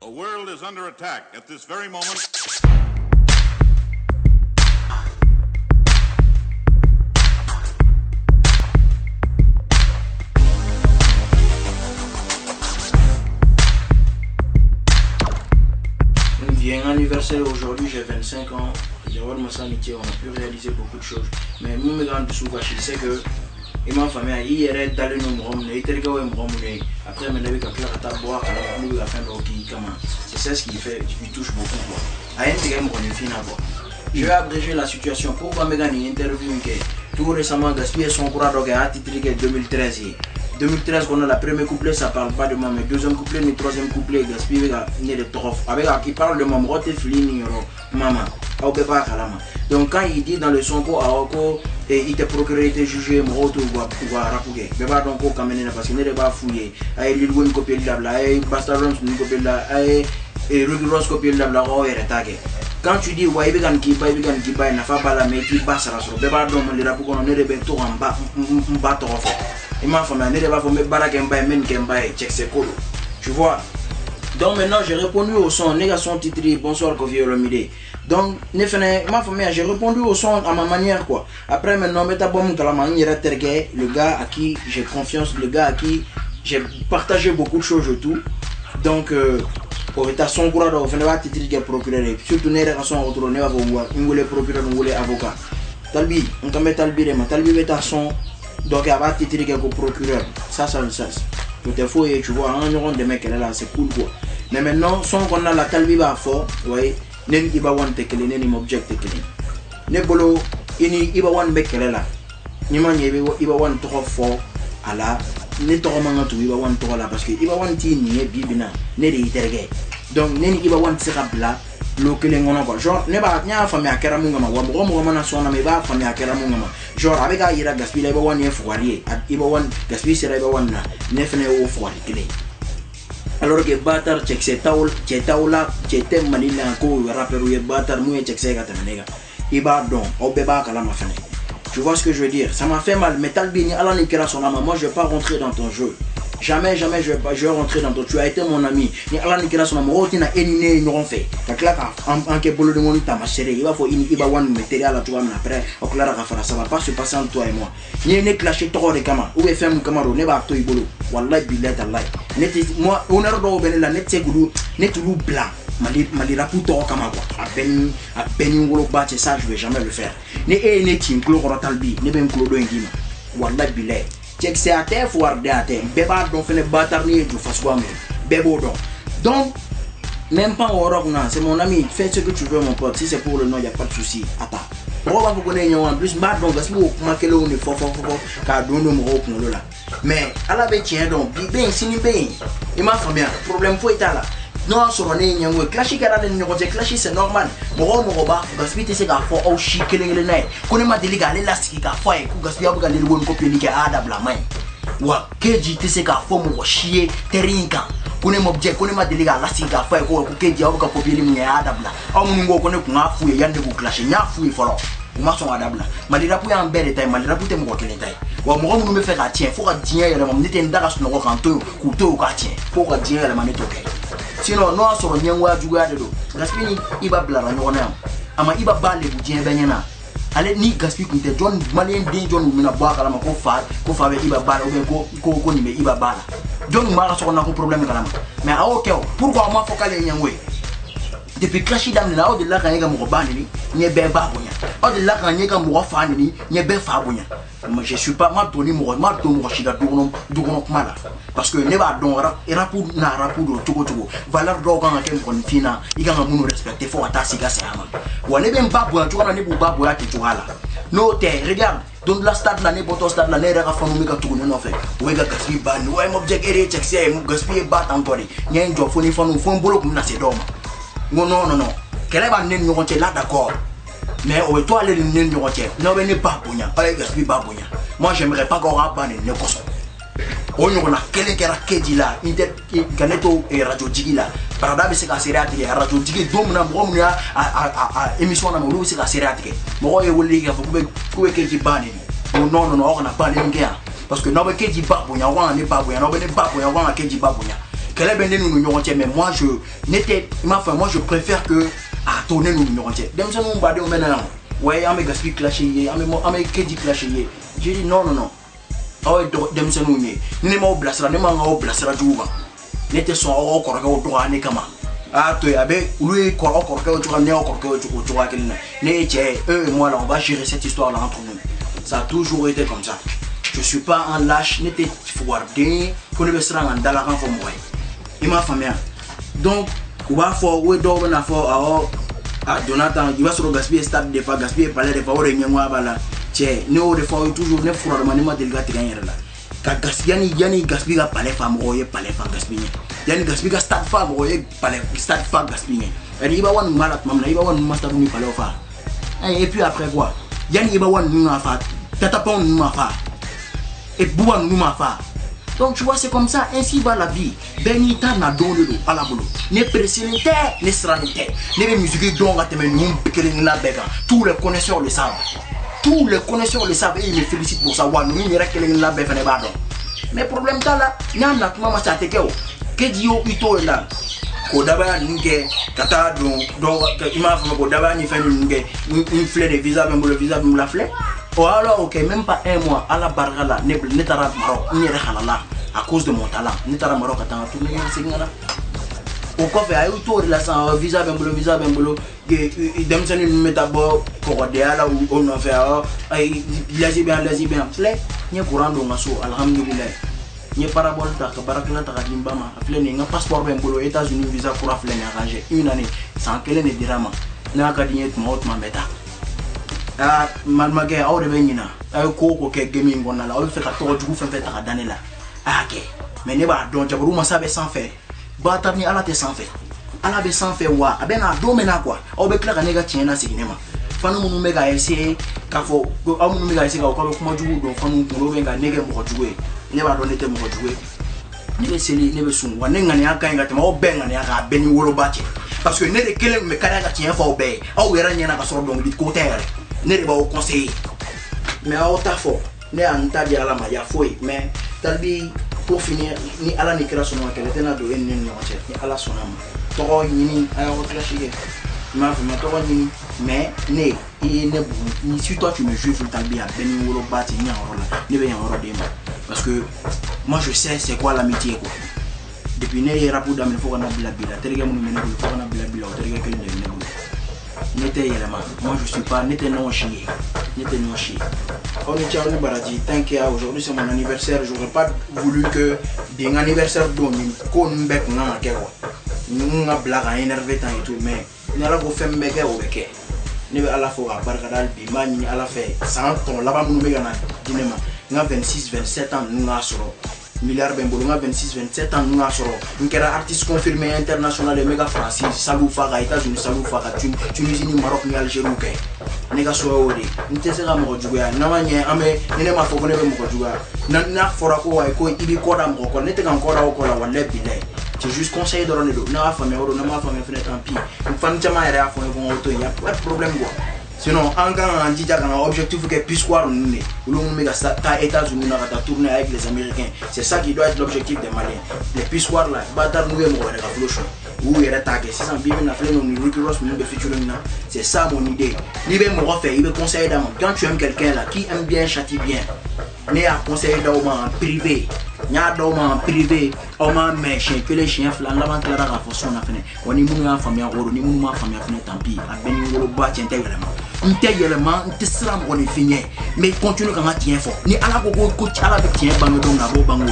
The world is under attack at this very moment. Bien anniversaire aujourd'hui, j'ai 25 ans. Jawad Massa Amitié, on a pu réaliser beaucoup de choses. Mais moi, mes grands dessous, je sais que ma famille, il y a d'aller nous ramener, il y a après, mais il y a boire, alors la fin c'est ça ce qui fait, il touche beaucoup. Je vais abréger la situation. Pourquoi mes gars, interview tout récemment, gaspillé son courage à titre 2013. 2013, on a la première couplet, ça parle pas de moi, mais deuxième couplet, le troisième couplet, gaspillé né de trop. Avec qui parle de maman, rote fini, maman. Donc quand il dit dans le son il te procuré, il te jugé, moto ou rapougué. Mais pas donc quand même parce qu'il n'est pas fouillé. Il lui une copie de la, il Bastarons une copie de la, et Rugiros copie de la, quand tu dis ouais, il n'a pas la mais qui passe à la bébé donc les rapougues on est de tout en bas, il m'a fait me tu vois. Donc maintenant j'ai répondu au son, négation titre, bonsoir Kofi Olomide. Donc j'ai répondu au son à ma manière quoi. Après maintenant le gars à qui j'ai confiance, le gars à qui j'ai partagé beaucoup de choses et tout. Donc pour être son courage on va titre qui est procureur surtout ne son retour ne va voir procureur avocat. Talbi on peut mettre talbi est son donc il va titre qui est procureur. Ça tout est faux et tu vois un rond de mec là c'est cool quoi. Mais maintenant son qu'on a la talbi va fort ouais. Neni iba wan tekele neni object tekele ne bolo ini iba wan bekele la ni man yebe iba wan trop fort ala ne to manga to iba wan to la parce que iba wan ti ni bibina ne de iterge donc neni iba wan tsira bla lo kele ngona quoi genre ne ba nya famia kera munga ma wa mo na so na me ba famia kera munga ma genre avec a ira gaspi iba wan ye foirier iba wan gaspi sera iba wan na ne fene o foirier kele. Alors que Batar check c'est taoula j'étais manila ko rappeur ou Batar moué check c'est gata nega iba don au beba kala ma fin. Tu vois ce que je veux dire, ça m'a fait mal. Metal Bini ala ni kera son ama, moi je vais pas rentrer dans ton jeu. Jamais je vais rentrer dans ton. Tu as été mon ami. Ni ala ni kera son ama, oti na enine n'auront fait. Donc là en que bolo de mon ta ma chérie, il va faut iba wan matériel à toi après au clara ka ça va pas se passer entre toi et moi. Ni ne clasher trop de kama. Ou FM kamaro ne ba to ibolo. Wallahi billahi tallahi. Moi on a do benela net segulu net lu blanc. Mali raputo kama quoi. À peine ngolo bache ça je vais jamais le faire. Ne ne tin klo rotalbi ne ben klo do ngima. Wallahi billahi. Check c'est à terre faut arder à terre. Beba don fait le bâtard ni du faswa mais bebo don. Donc même pas au rock non, c'est mon ami, fais ce que tu veux mon pote, si c'est pour le nom, il y a pas de souci. Attends. On va vous connaître en plus bas donc parce que vous marquez le on est fort car don no mo ko là. Mais à la bête tiens donc bien sini bien. Il m'a fait bien. Problème faut être là. Non sur on est nyango classique à la numéro classique c'est normal. Mo ba gaspi te se ga fo au chikelele nai. Kone ma deliga l'élastique ga fo e ku gaspi abuga le won ko pelike ada bla mai. Wa keji te se ga fo mo chier terinka. Kone mo objet kone ma deliga l'élastique ga fo e ko keji abuga ko peli mu ada bla. Aw mu ngo kone ku ngafu e yande ku clash nya fu e folo. Uma son ada bla. Malira pu ya mbere tay malira pu te mo ko kele tay. Wa mo mu me faire tien faut ka dien yele mo nete ndaka so no kanto ku to ka tien. Faut ka dien yele maneto ke. Sinon non so nyangwa juga de do. Gaspini iba bla ra nyona. Ama iba bale bu dien benyana. Ale ni gaspi kunte John malien de John mina bwa kala ma ko fa be iba bala ou ko ni be iba bala. John mara so na ko problème kala ma. Mais a ok pourquoi moi faut kale nyangwe. Depuis clashi dam na o de la kan yega mo bani ni nye be ba bonya. O de la kan yega mo fa ni nye be fa bonya. Moi je suis pas mal donné mo chiga dugono kumala parce que ne ba don rapu na rapu do tugo valeur do kan ken kon fina iga munu respecter faut atasi ga sama wa ne ben babu tugo na ne bu babu ya te tuhala no te regarde donc la stade la ne boto stade la ne ra fa mu ga tugo no fait we ga gaspi ban we mo object ere check say mu gaspi ba tantori nyen jo foni fonu fon bolo kum na se doma non kele ba ne nyo te là d'accord. Mais au toi les lignes du rotier, non mais n'est pas bougna, pas gaspiller pas bougna. Moi j'aimerais pas qu'on rapane ne cosso. On y a quel est la là, inter caneto et radio digi là. Parada c'est la série radio digi domina bromia à émission na mulu c'est la série atike. Moi je voulais que vous keji bani. Non on a pas les parce que non mais keji pas bougna, on n'est pas bougna, non mais pas bougna, on a keji pas bougna. qu'elle est bien nous nous mais moi je n'étais moi je préfère que à tourner nous nous dem ça nous badé maintenant ouais ame gaspille clashé ame kedi clashé j'ai dit non aw dem ça nous ni ma oblasra ni ma oblasra duba n'était son au corps au droit ne kama ah toi avec lui corps au corps au droit ne au corps au droit qu'il ne tchè eux et moi là on va gérer cette histoire là entre nous. Ça a toujours été comme ça. Je suis pas un lâche, n'était fouardé, qu'on ne se rende dans la renfort moi. Il m'a fait donc, on va faire, on va faire, à Jonathan, il va se gaspiller stade des fois, gaspiller palais des fois, on réunit moi, voilà. Tiens, nous, des fois, toujours, nous faisons le maniement de gars gagner là. Quand gaspiller, gaspiller palais femme, palais femme gaspiller. Yanni gaspiller stade femme, palais stade femme gaspiller. Il va voir malade, maman, il va voir master nous palais femme. Et puis après quoi? Yanni il va voir nous en fait. Tata pas nous en fait. Et boua nous en fait. Donc tu vois c'est comme ça, ainsi va la vie. Benita na donné l'eau à la boulot. Ne précédente, ne seranité. Ne musique donc à te mettre nous péquer la béga. Tous les connaisseurs le savent. Tous les connaisseurs le savent et ils me félicitent pour savoir. Nous n'y a que la béga ne va donc. Mais problème là, n'y a pas maman ça te keo. Que Dio ito là. Kodaba ninge kata donc ima fama kodaba ni fait une fleur de visa même le visa même la fleur. Oh alors ok même pas un mois à la barra là ne tara Maroc ni halala à cause de mon talent ne tara Maroc attend tout le singala au coffre a eu tout la sans visa même le dem seni metabo kodéala ou on a fait ay lazi bien fleur ni courant do ngaso alhamdulillah ni parabole ta barakna ta limbama afle ni nga passeport ben bolo États-Unis visa pour afle ni arrangé une année sans qu'elle ne dirama na ka dignet mot ma beta ah malmage awre benina ay ko ke gaming ngona la o fe ka to jugu fe ta danela ah ke mais ne ba don jabaru ma sabe sans faire ba tabni ala te sans faire ala be sans faire wa abena do mena quoi o be kla ka ne ga tiena signema fanu mu mega essayer ka fo o mu mega essayer ka ko kuma jugu do fanu ko be ga nege mo jugu ne ba donné te mo jouer ne be seli ne be sun wa ne ngani aka ngati ma o be ngani aka beni wolo bache parce que ne de kele me kada ka tien fa o be o yera nyana ka so donc dit côté ne de ba o conseiller mais o ta fo ne anta di ala ma ya foi mais talbi pour finir ni ala ni kira sono kele tena do en ni o che ni ala sonama to ni ay o clashige ma fa ma to ni mais ne ne ni si toi tu me joues talbi a beni wolo bache ni en ne be en de ma. Parce que moi je sais c'est quoi l'amitié quoi. Depuis né rapport d'amitié faut qu'on a bila terega mon mené faut qu'on a bila terega que ne n'était élément moi je suis pas n'était non chier on est Charles Baradi tant qu'aujourd'hui c'est mon anniversaire j'aurais pas voulu que d'un anniversaire domine qu'on bec non à quoi nous a blague énervé tant et tout mais n'a la go fait mbeke au beke ne à la fois barkadal bi mani à la fait 100 ton là-bas nous mega na dinema nga 26 27 ans nous a soro milliard ben bolo nga 26 27 ans nous a soro nkera artiste confirmé international de méga Francis Salou Faga États-Unis Salou Faga Tunisie Maroc ni Algérie ke nega so odi ntese ga mo juga na manye ame ne ma fo ne be mo juga na fora ko wa ko ibi ko da mo ko ne te kan ko da ko la wala bilay c'est juste conseil de Ronaldo na fa me oro na ma fa me fene tant pis une fan jama ya fa ko auto ya pas de problème quoi. Sinon, en grand objectif que puisse voir nous, les États-Unis tourner avec les Américains. C'est ça qui doit être l'objectif des Maliens. Les puisse voir là, c'est ça mon idée. Il veut conseiller d'amour. Quand tu aimes quelqu'un là qui aime bien, châtie bien, mais à conseiller d'amour en privé. Nya doma en privé o ma méchant que les chiens flan la vente la rafoson na fene oni munu ya famia oro ni munu ma famia fene tampi a beni ngolo ba tien intégralement sram on est fini mais continue quand tien fort ni ala ko ala be tien bango do na bo bango do